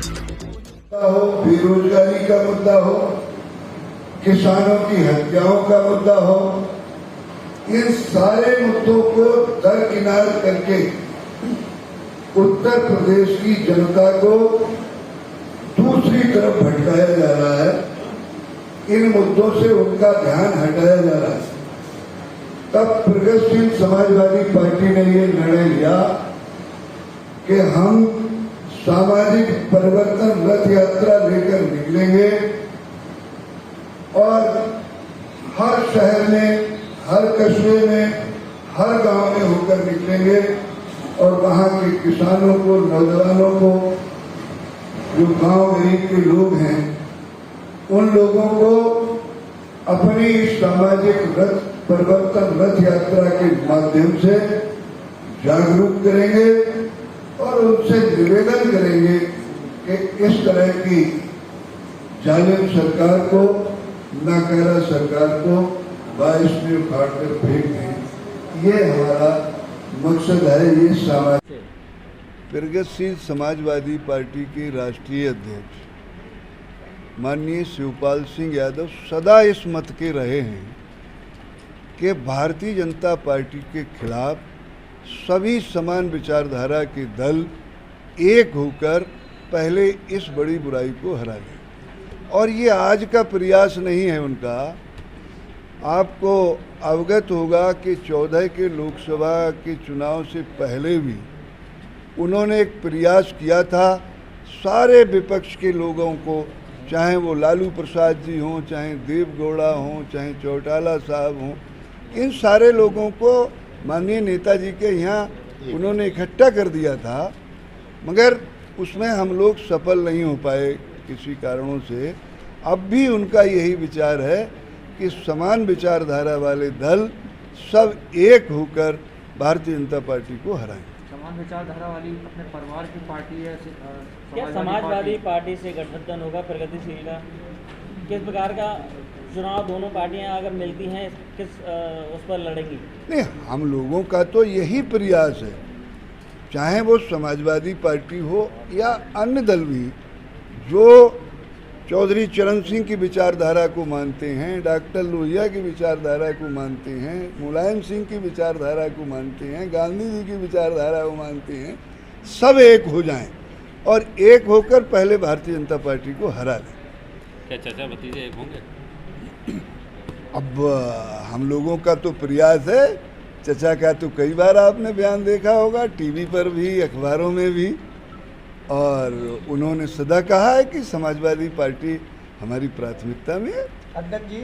हो, बेरोजगारी का मुद्दा हो, किसानों की हत्याओं का मुद्दा हो, इन सारे मुद्दों को दरकिनार करके उत्तर प्रदेश की जनता को दूसरी तरफ भटकाया जा रहा है। इन मुद्दों से उनका ध्यान हटाया जा रहा है। तब प्रगतिशील समाजवादी पार्टी ने ये निर्णय लिया कि हम सामाजिक परिवर्तन रथ यात्रा लेकर निकलेंगे और हर शहर में, हर कस्बे में, हर गांव में होकर निकलेंगे और वहां के किसानों को, नौजवानों को, जो गांव गरीब के लोग हैं, उन लोगों को अपनी सामाजिक परिवर्तन रथ यात्रा के माध्यम से जागरूक करेंगे और उनसे निवेदन करेंगे कि इस तरह की जालिम सरकार को, नाकारा सरकार को बारिश में उखाड़ कर फेंक दें। ये हमारा मकसद है। ये समाज प्रगतिशील समाजवादी पार्टी के राष्ट्रीय अध्यक्ष माननीय शिवपाल सिंह यादव सदा इस मत के रहे हैं कि भारतीय जनता पार्टी के खिलाफ सभी समान विचारधारा के दल एक होकर पहले इस बड़ी बुराई को हरा लें। और ये आज का प्रयास नहीं है उनका। आपको अवगत होगा कि 14 के लोकसभा के चुनाव से पहले भी उन्होंने एक प्रयास किया था सारे विपक्ष के लोगों को, चाहे वो लालू प्रसाद जी हों, चाहे देव गौड़ा हों, चाहे चौटाला साहब हों, इन सारे लोगों को माननीय नेताजी के यहाँ उन्होंने इकट्ठा कर दिया था, मगर उसमें हम लोग सफल नहीं हो पाए किसी कारणों से। अब भी उनका यही विचार है कि समान विचारधारा वाले दल सब एक होकर भारतीय जनता पार्टी को हराएं। समान विचारधारा वाली अपने परिवार की पार्टी है क्या समाजवादी पार्टी से गठबंधन होगा प्रगतिशील का? किस प्रकार का चुनाव दोनों पार्टियां अगर मिलती हैं किस उस पर लड़ेंगी? नहीं, हम लोगों का तो यही प्रयास है, चाहे वो समाजवादी पार्टी हो या अन्य दल भी, जो चौधरी चरण सिंह की विचारधारा को मानते हैं, डॉक्टर लोहिया की विचारधारा को मानते हैं, मुलायम सिंह की विचारधारा को मानते हैं, गांधी जी की विचारधारा को मानते हैं, सब एक हो जाएं और एक होकर पहले भारतीय जनता पार्टी को हरा लें। क्या चाचा भतीजे एक होंगे? अब हम लोगों का तो प्रयास है। चचा का तो कई बार आपने बयान देखा होगा, टीवी पर भी, अखबारों में भी, और उन्होंने सदा कहा है कि समाजवादी पार्टी हमारी प्राथमिकता में है। अध्यक्ष जी,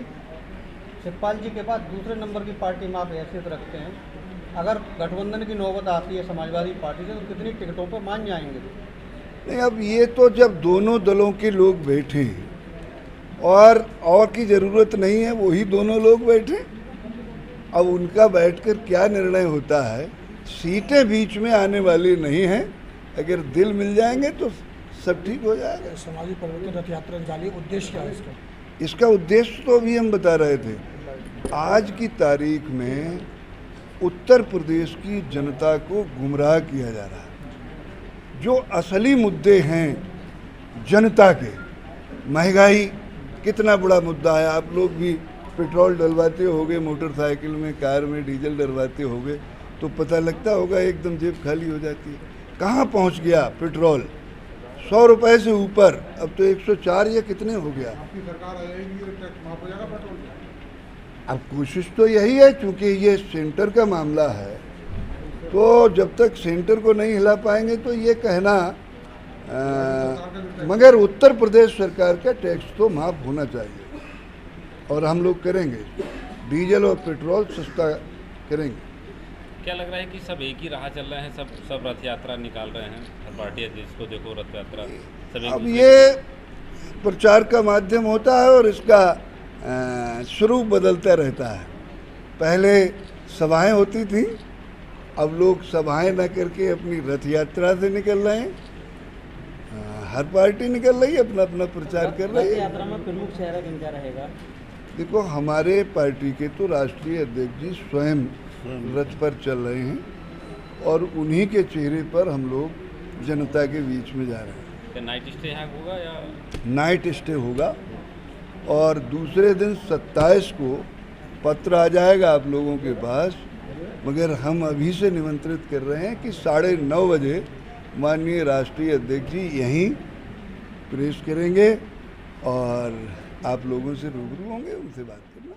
शिवपाल जी के बाद दूसरे नंबर की पार्टी में आप हैसियत रखते हैं। अगर गठबंधन की नौबत आती है समाजवादी पार्टी से तो कितनी टिकटों पर मान जाएंगे? नहीं, अब ये तो जब दोनों दलों के लोग बैठे हैं और की ज़रूरत नहीं है, वही दोनों लोग बैठे, अब उनका बैठकर क्या निर्णय होता है। सीटें बीच में आने वाली नहीं हैं, अगर दिल मिल जाएंगे तो सब ठीक हो जाएगा। सामाजिक परिवर्तन रथ यात्रा निकाली, उद्देश्य क्या है इसका? इसका उद्देश्य तो अभी हम बता रहे थे। आज की तारीख में उत्तर प्रदेश की जनता को गुमराह किया जा रहा है। जो असली मुद्दे हैं जनता के, महंगाई कितना बड़ा मुद्दा है। आप लोग भी पेट्रोल डलवाते होगे मोटरसाइकिल में, कार में डीजल डलवाते होगे तो पता लगता होगा एकदम जेब खाली हो जाती है। कहाँ पहुँच गया पेट्रोल? 100 रुपये से ऊपर, अब तो 104 या कितने हो गया। आपकी सरकार आएगी तो टैक्स माफ हो जाएगा पेट्रोल? अब कोशिश तो यही है, क्योंकि ये सेंटर का मामला है, तो जब तक सेंटर को नहीं हिला पाएंगे तो ये कहना, मगर उत्तर प्रदेश सरकार का टैक्स तो माफ होना चाहिए और हम लोग करेंगे। डीजल और पेट्रोल सस्ता करेंगे। क्या लग रहा है कि सब एक ही राह चल रहे हैं, सब रथ यात्रा निकाल रहे हैं, हर पार्टी है जिसको देखो रथ यात्रा सब। अब ये प्रचार का माध्यम होता है और इसका स्वरूप बदलता रहता है। पहले सभाएं होती थी, अब लोग सभाएं न करके अपनी रथ यात्रा से निकल रहे हैं। हर पार्टी निकल रही है, अपना अपना प्रचार कर रही है। रथ यात्रा में प्रमुख चेहरा किनका रहेगा? देखो, हमारे पार्टी के तो राष्ट्रीय अध्यक्ष जी स्वयं रथ पर चल रहे हैं और उन्हीं के चेहरे पर हम लोग जनता के बीच में जा रहे हैं। क्या नाइट स्टे यहाँ होगा या नाइट स्टे होगा और दूसरे दिन 27 को पत्र आ जाएगा आप लोगों के पास, मगर हम अभी से निमंत्रित कर रहे हैं कि 9:30 बजे माननीय राष्ट्रीय अध्यक्ष जी यहीं प्रेस करेंगे और आप लोगों से रूबरू होंगे, उनसे बात करना।